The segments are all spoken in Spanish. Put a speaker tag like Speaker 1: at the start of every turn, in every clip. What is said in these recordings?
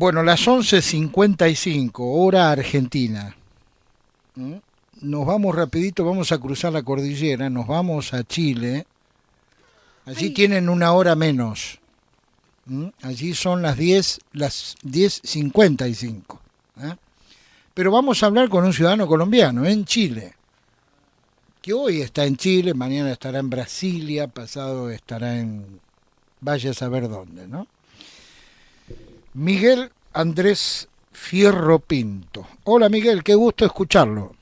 Speaker 1: Bueno, las 11:55, hora argentina. ¿Mm? Nos vamos rapidito, vamos a cruzar la cordillera, nos vamos a Chile. Allí
Speaker 2: Ay,
Speaker 1: tienen una hora menos. Allí son las 10:55. ¿Eh? Pero vamos a hablar con un ciudadano colombiano en Chile, que hoy está en Chile, mañana estará en Brasilia, pasado estará en vaya a saber dónde, ¿no? Miguel Andrés Fierro Pinto. Hola Miguel, qué gusto escucharlo.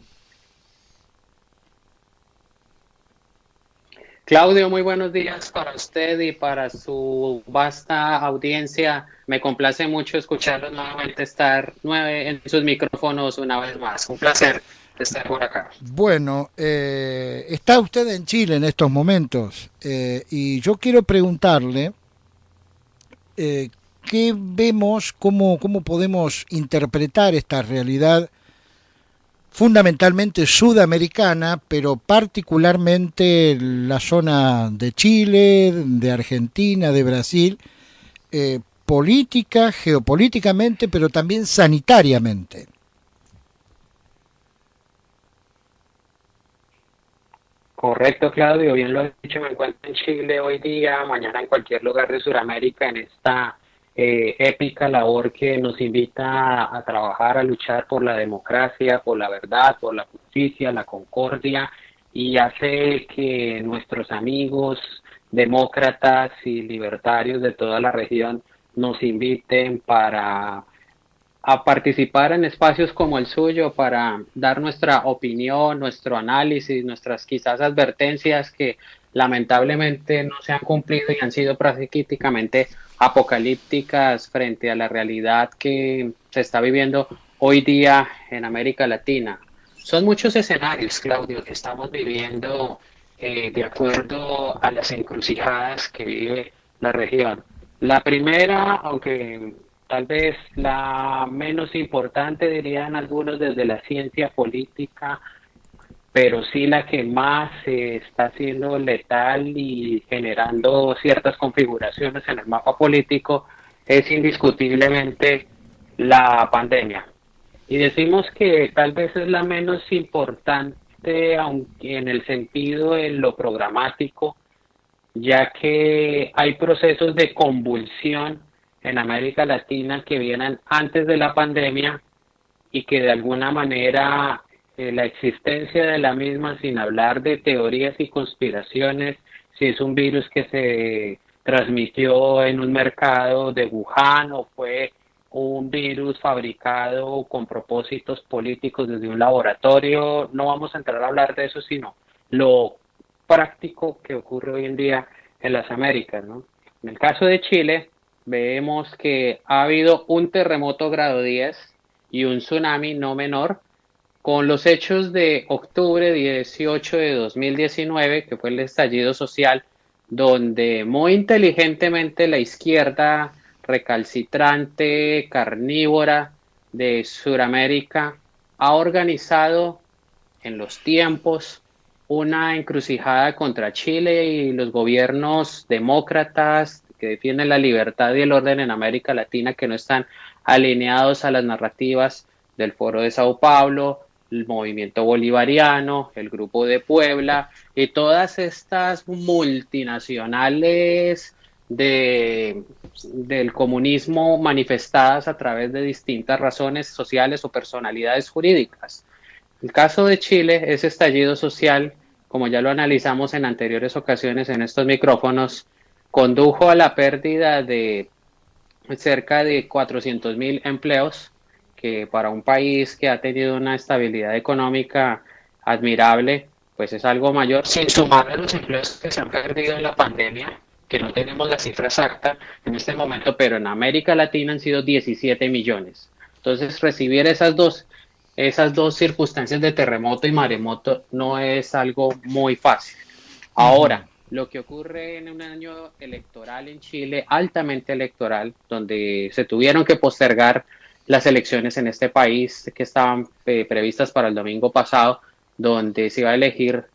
Speaker 2: Claudio, muy buenos días para usted y para su vasta audiencia. Me complace mucho escucharlos nuevamente estar en sus micrófonos una vez más. Un placer estar por acá.
Speaker 1: Bueno, está usted en Chile en estos momentos y yo quiero preguntarle eh, qué vemos, cómo podemos interpretar esta realidad fundamentalmente sudamericana, pero particularmente la zona de Chile, de Argentina, de Brasil, política, geopolíticamente, pero también sanitariamente.
Speaker 2: Correcto, Claudio, bien lo has dicho, me encuentro en Chile hoy día, mañana en cualquier lugar de Sudamérica en esta épica labor que nos invita a trabajar, a luchar por la democracia, por la verdad, por la justicia, la concordia y hace que nuestros amigos demócratas y libertarios de toda la región nos inviten para a participar en espacios como el suyo para dar nuestra opinión, nuestro análisis, nuestras quizás advertencias que lamentablemente no se han cumplido y han sido prácticamente apocalípticas frente a la realidad que se está viviendo hoy día en América Latina. Son muchos escenarios, Claudio, que estamos viviendo de acuerdo a las encrucijadas que vive la región. La primera, aunque tal vez la menos importante, dirían algunos desde la ciencia política, pero sí la que más está siendo letal y generando ciertas configuraciones en el mapa político, es indiscutiblemente la pandemia. Y decimos que tal vez es la menos importante, aunque en el sentido de lo programático, ya que hay procesos de convulsión en América Latina que vienen antes de la pandemia y que de alguna manera la existencia de la misma, sin hablar de teorías y conspiraciones, si es un virus que se transmitió en un mercado de Wuhan o fue un virus fabricado con propósitos políticos desde un laboratorio, no vamos a entrar a hablar de eso, sino lo práctico que ocurre hoy en día en las Américas, ¿no? En el caso de Chile, vemos que ha habido un terremoto grado 10 y un tsunami no menor, con los hechos de octubre 18 de 2019, que fue el estallido social, donde muy inteligentemente la izquierda recalcitrante, carnívora de Sudamérica ha organizado en los tiempos una encrucijada contra Chile y los gobiernos demócratas que defienden la libertad y el orden en América Latina, que no están alineados a las narrativas del Foro de Sao Paulo, el movimiento bolivariano, el Grupo de Puebla y todas estas multinacionales de, del comunismo manifestadas a través de distintas razones sociales o personalidades jurídicas. El caso de Chile, ese estallido social, como ya lo analizamos en anteriores ocasiones en estos micrófonos, condujo a la pérdida de cerca de 400.000 empleos, que para un país que ha tenido una estabilidad económica admirable, pues es algo mayor, sin sumar a los empleos que se han perdido en la pandemia, que no tenemos la cifra exacta en este momento, pero en América Latina han sido 17 millones. Entonces, recibir esas dos circunstancias de terremoto y maremoto no es algo muy fácil.
Speaker 1: Ujú.
Speaker 2: Ahora, lo que ocurre en un año electoral en Chile, altamente electoral, donde se tuvieron que postergar las elecciones en este país que estaban previstas para el domingo pasado, donde se iba a elegir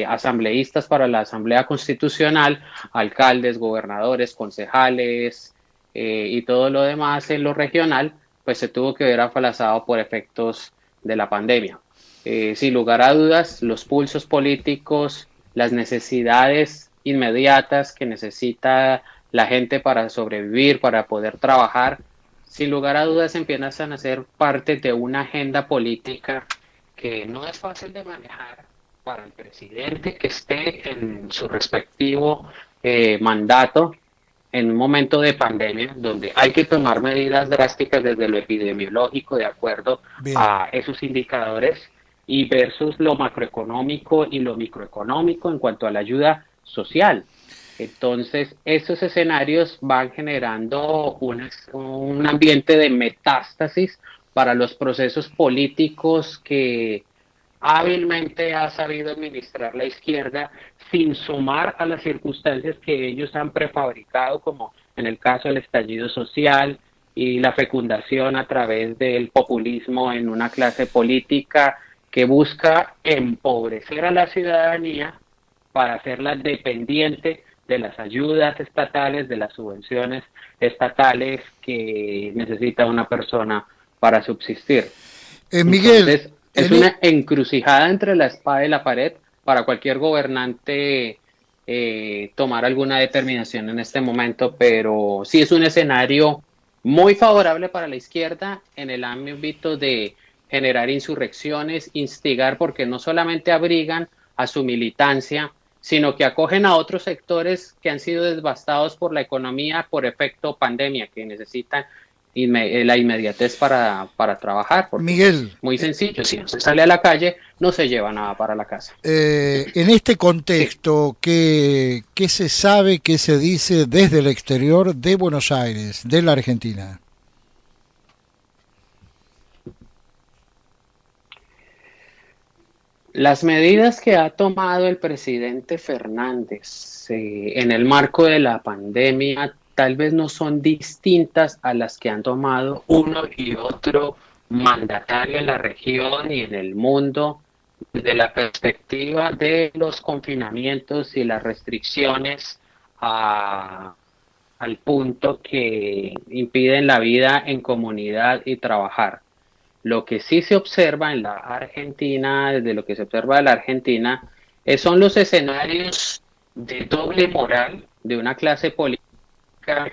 Speaker 2: asambleístas para la Asamblea Constitucional, alcaldes, gobernadores, concejales. y todo lo demás en lo regional, pues se tuvo que ver aplazado por efectos de la pandemia. Sin lugar a dudas, los pulsos políticos, las necesidades inmediatas que necesita la gente para sobrevivir, para poder trabajar, sin lugar a dudas empiezan a ser parte de una agenda política que no es fácil de manejar para el presidente que esté en su respectivo mandato en un momento de pandemia donde hay que tomar medidas drásticas desde lo epidemiológico de acuerdo
Speaker 1: Bien.
Speaker 2: a esos indicadores y versus lo macroeconómico y lo microeconómico en cuanto a la ayuda social. Entonces, esos escenarios van generando un ambiente de metástasis para los procesos políticos que hábilmente ha sabido administrar la izquierda sin sumar a las circunstancias que ellos han prefabricado, como en el caso del estallido social y la fecundación a través del populismo en una clase política que busca empobrecer a la ciudadanía para hacerla dependiente de las ayudas estatales, de las subvenciones estatales que necesita una persona para subsistir.
Speaker 1: Miguel,
Speaker 2: Entonces, es una encrucijada entre la espada y la pared para cualquier gobernante tomar alguna determinación en este momento, pero sí es un escenario muy favorable para la izquierda en el ámbito de generar insurrecciones, instigar, porque no solamente abrigan a su militancia, sino que acogen a otros sectores que han sido devastados por la economía por efecto pandemia, que necesitan la inmediatez para trabajar, porque pues
Speaker 1: Miguel,
Speaker 2: muy sencillo, si no se sale a la calle, no se lleva nada para la casa.
Speaker 1: en este
Speaker 2: Sí.
Speaker 1: contexto, ¿qué se sabe, qué se dice desde el exterior de Buenos Aires, de la Argentina?
Speaker 2: Las medidas que ha tomado el presidente Fernández en el marco de la pandemia tal vez no son distintas a las que han tomado uno y otro mandatario en la región y en el mundo desde la perspectiva de los confinamientos y las restricciones a, al punto que impiden la vida en comunidad y trabajar. Lo que sí se observa en la Argentina, desde lo que se observa de la Argentina, son los escenarios de doble moral de una clase política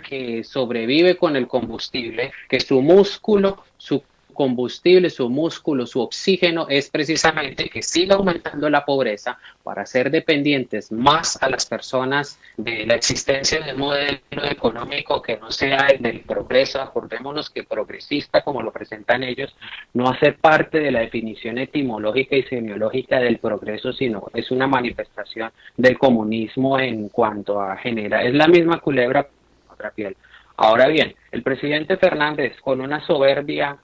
Speaker 2: que sobrevive con el combustible, que su músculo, su combustible, su músculo, su oxígeno es precisamente que siga aumentando la pobreza para ser dependientes más a las personas de la existencia de un modelo económico que no sea el del progreso. Acordémonos que progresista, como lo presentan ellos, no hace parte de la definición etimológica y semiológica del progreso, sino es una manifestación del comunismo en cuanto a generar, es la misma culebra otra piel. Ahora bien, el presidente Fernández con una soberbia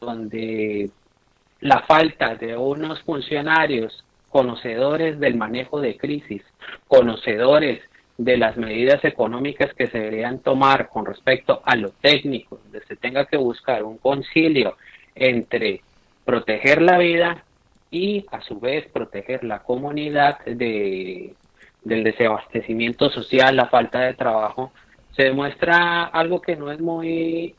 Speaker 2: donde la falta de unos funcionarios conocedores del manejo de crisis, conocedores de las medidas económicas que se deberían tomar con respecto a lo técnico, donde se tenga que buscar un concilio entre proteger la vida y a su vez proteger la comunidad del desabastecimiento social, la falta de trabajo, se demuestra algo que no es muy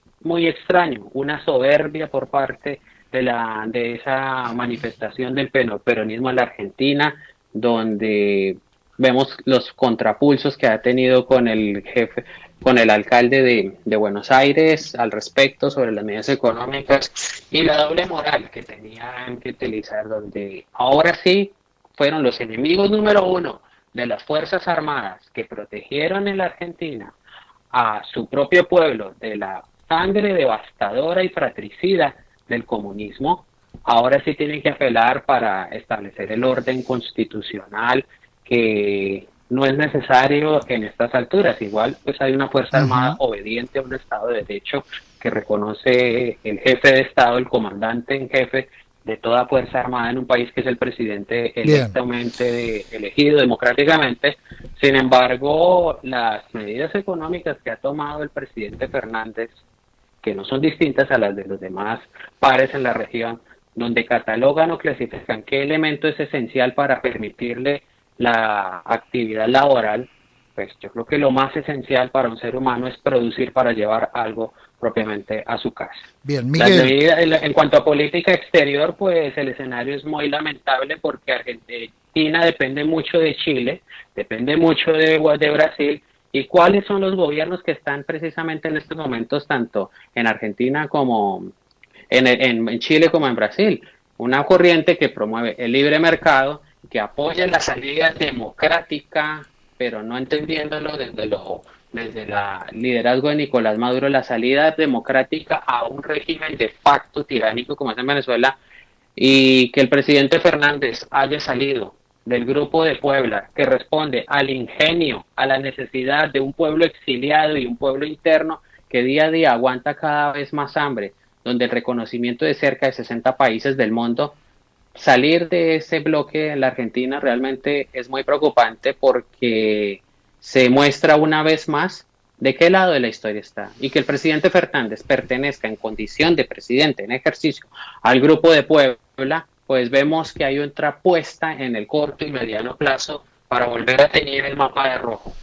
Speaker 2: extraño, una soberbia por parte de esa manifestación del peronismo en la Argentina, donde vemos los contrapulsos que ha tenido con el jefe, con el alcalde de Buenos Aires al respecto sobre las medidas económicas y la doble moral que tenían que utilizar, donde ahora sí fueron los enemigos número uno de las Fuerzas Armadas que protegieron en la Argentina a su propio pueblo de la sangre devastadora y fratricida del comunismo, ahora sí tienen que apelar para establecer el orden constitucional que no es necesario en estas alturas. Igual, pues hay una Fuerza Armada
Speaker 1: Ujú.
Speaker 2: obediente a un Estado de Derecho que reconoce el jefe de Estado, el comandante en jefe de toda Fuerza Armada en un país que es el presidente
Speaker 1: Bien.
Speaker 2: electamente elegido democráticamente. Sin embargo, las medidas económicas que ha tomado el presidente Fernández, que no son distintas a las de los demás pares en la región, donde catalogan o clasifican qué elemento es esencial para permitirle la actividad laboral, pues yo creo que lo más esencial para un ser humano es producir para llevar algo propiamente a su casa.
Speaker 1: Bien, Miguel.
Speaker 2: En cuanto a política exterior, pues el escenario es muy lamentable porque Argentina depende mucho de Chile, depende mucho de Brasil. ¿Y cuáles son los gobiernos que están precisamente en estos momentos, tanto en Argentina como en Chile como en Brasil? Una corriente que promueve el libre mercado, que apoya la salida democrática, pero no entendiéndolo desde el liderazgo de Nicolás Maduro, la salida democrática a un régimen de facto tiránico como es en Venezuela, y que el presidente Fernández haya salido del grupo de Puebla, que responde al ingenio, a la necesidad de un pueblo exiliado y un pueblo interno que día a día aguanta cada vez más hambre, donde el reconocimiento de cerca de 60 países del mundo, salir de ese bloque en la Argentina realmente es muy preocupante porque se muestra una vez más de qué lado de la historia está y que el presidente Fernández pertenezca en condición de presidente en ejercicio al grupo de Puebla, pues vemos que hay otra apuesta en el corto y mediano plazo para volver a teñir el mapa de rojo.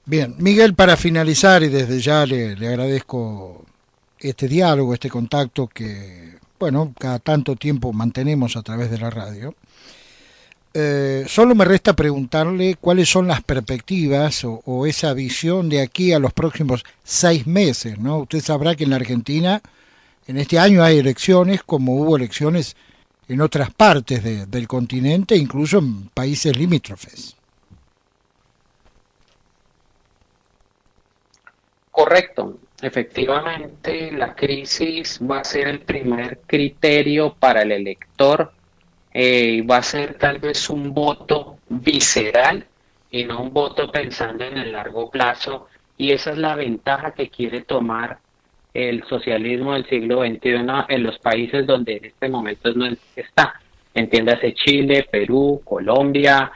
Speaker 1: Bien, Miguel, para finalizar, y desde ya le agradezco este diálogo, este contacto que, bueno, cada tanto tiempo mantenemos a través de la radio. Solo me resta preguntarle cuáles son las perspectivas o esa visión de aquí a los próximos 6 meses, ¿no? Usted sabrá que en la Argentina en este año hay elecciones, como hubo elecciones en otras partes del continente, incluso en países limítrofes.
Speaker 2: Correcto. Efectivamente, la crisis va a ser el primer criterio para el elector, va a ser tal vez un voto visceral y no un voto pensando en el largo plazo, y esa es la ventaja que quiere tomar el socialismo del siglo XXI en los países donde en este momento no está. Entiéndase Chile, Perú, Colombia,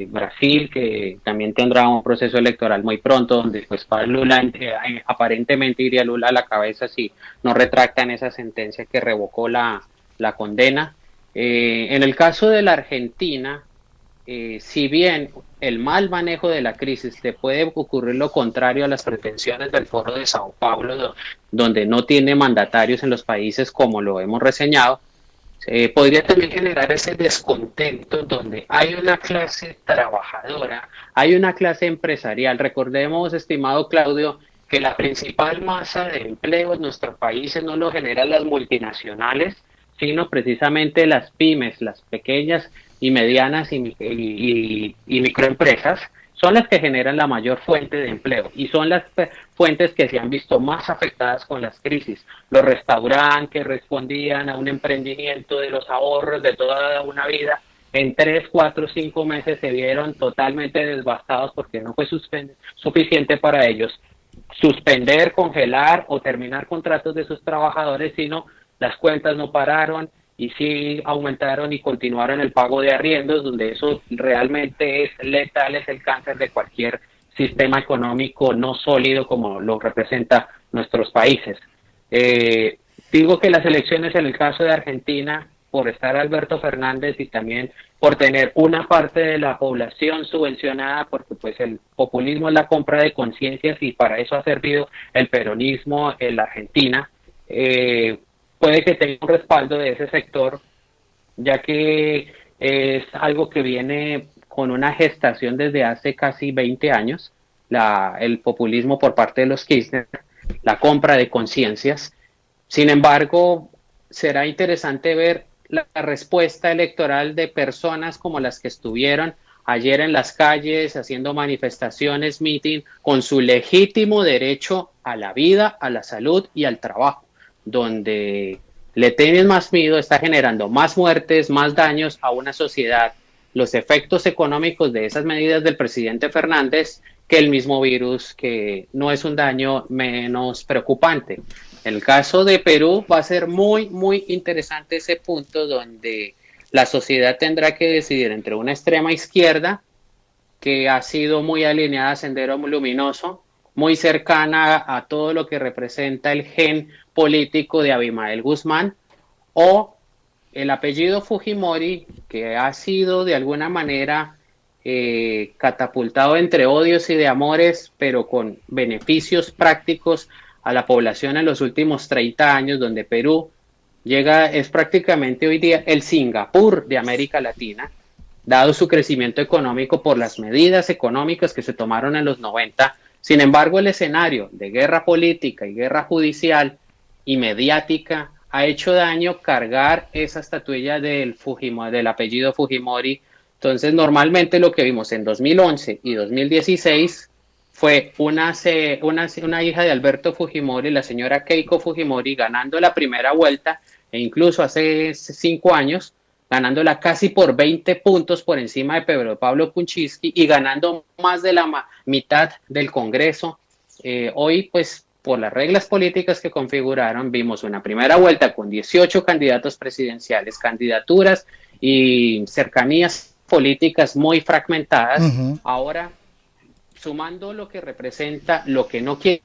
Speaker 2: Brasil, que también tendrá un proceso electoral muy pronto, donde pues para Lula aparentemente iría Lula a la cabeza si no retractan esa sentencia que revocó la condena. En el caso de la Argentina, si bien el mal manejo de la crisis te puede ocurrir lo contrario a las pretensiones del Foro de Sao Paulo, donde no tiene mandatarios en los países como lo hemos reseñado, podría también generar ese descontento donde hay una clase trabajadora, hay una clase empresarial. Recordemos, estimado Claudio, que la principal masa de empleo en nuestros países no lo generan las multinacionales, sino precisamente las pymes, las pequeñas y medianas y microempresas, son las que generan la mayor fuente de empleo y son las fuentes que se han visto más afectadas con las crisis. Los restaurantes que respondían a un emprendimiento de los ahorros de toda una vida, en 3, 4, 5 meses se vieron totalmente devastados porque no fue suficiente para ellos suspender, congelar o terminar contratos de sus trabajadores, sino las cuentas no pararon y sí aumentaron y continuaron el pago de arriendos, donde eso realmente es letal, es el cáncer de cualquier sistema económico no sólido como lo representa nuestros países. Digo que las elecciones en el caso de Argentina, por estar Alberto Fernández y también por tener una parte de la población subvencionada, porque pues el populismo es la compra de conciencias y para eso ha servido el peronismo en la Argentina, puede que tenga un respaldo de ese sector, ya que es algo que viene con una gestación desde hace casi 20 años, el populismo por parte de los Kirchner, la compra de conciencias. Sin embargo, será interesante ver la respuesta electoral de personas como las que estuvieron ayer en las calles haciendo manifestaciones, meeting, con su legítimo derecho a la vida, a la salud y al trabajo, donde le tienen más miedo, está generando más muertes, más daños a una sociedad, los efectos económicos de esas medidas del presidente Fernández, que el mismo virus, que no es un daño menos preocupante. En el caso de Perú va a ser muy, muy interesante ese punto donde la sociedad tendrá que decidir entre una extrema izquierda que ha sido muy alineada a Sendero Luminoso, muy cercana a todo lo que representa el gen político de Abimael Guzmán, o el apellido Fujimori, que ha sido de alguna manera catapultado entre odios y de amores, pero con beneficios prácticos a la población en los últimos 30 años, donde Perú es prácticamente hoy día el Singapur de América Latina, dado su crecimiento económico por las medidas económicas que se tomaron en los 90. Sin embargo, el escenario de guerra política y guerra judicial y mediática ha hecho daño cargar esa estatuilla del apellido Fujimori. Entonces, normalmente lo que vimos en 2011 y 2016 fue una hija de Alberto Fujimori, la señora Keiko Fujimori, ganando la primera vuelta, e incluso hace 5 años, ganándola casi por 20 puntos por encima de Pedro Pablo Kuczynski y ganando más de la mitad del Congreso. Hoy, pues, por las reglas políticas que configuraron, vimos una primera vuelta con 18 candidatos presidenciales, candidaturas y cercanías políticas muy fragmentadas. Ahora, sumando lo que representa, lo que no quiere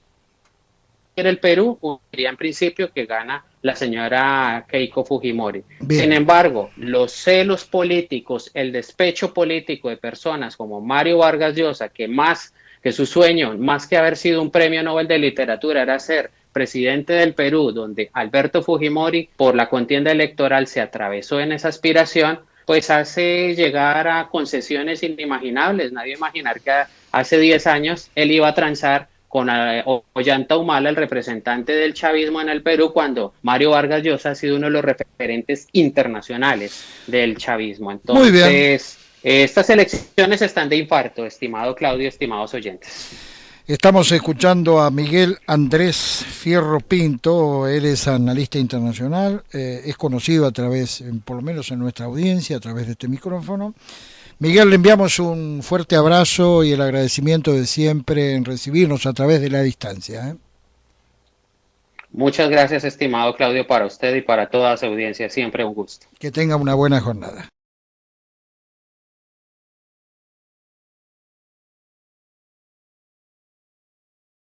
Speaker 2: el Perú, diría en principio que gana la señora Keiko Fujimori. Bien. Sin embargo, los celos políticos, el despecho político de personas como Mario Vargas Llosa, que su sueño, más que haber sido un premio Nobel de Literatura, era ser presidente del Perú, donde Alberto Fujimori, por la contienda electoral, se atravesó en esa aspiración, pues hace llegar a concesiones inimaginables. Nadie imaginar que hace 10 años él iba a transar con Ollanta Humala, el representante del chavismo en el Perú, cuando Mario Vargas Llosa ha sido uno de los referentes internacionales del chavismo. Entonces, estas elecciones están de infarto, estimado Claudio, estimados oyentes.
Speaker 1: Estamos escuchando a Miguel Andrés Fierro Pinto. Él es analista internacional, es conocido a través, por lo menos en nuestra audiencia, a través de este micrófono. Miguel, le enviamos un fuerte abrazo y el agradecimiento de siempre en recibirnos a través de la distancia.
Speaker 2: Muchas gracias, estimado Claudio, para usted y para toda su audiencia. Siempre un gusto.
Speaker 1: Que tenga una buena jornada.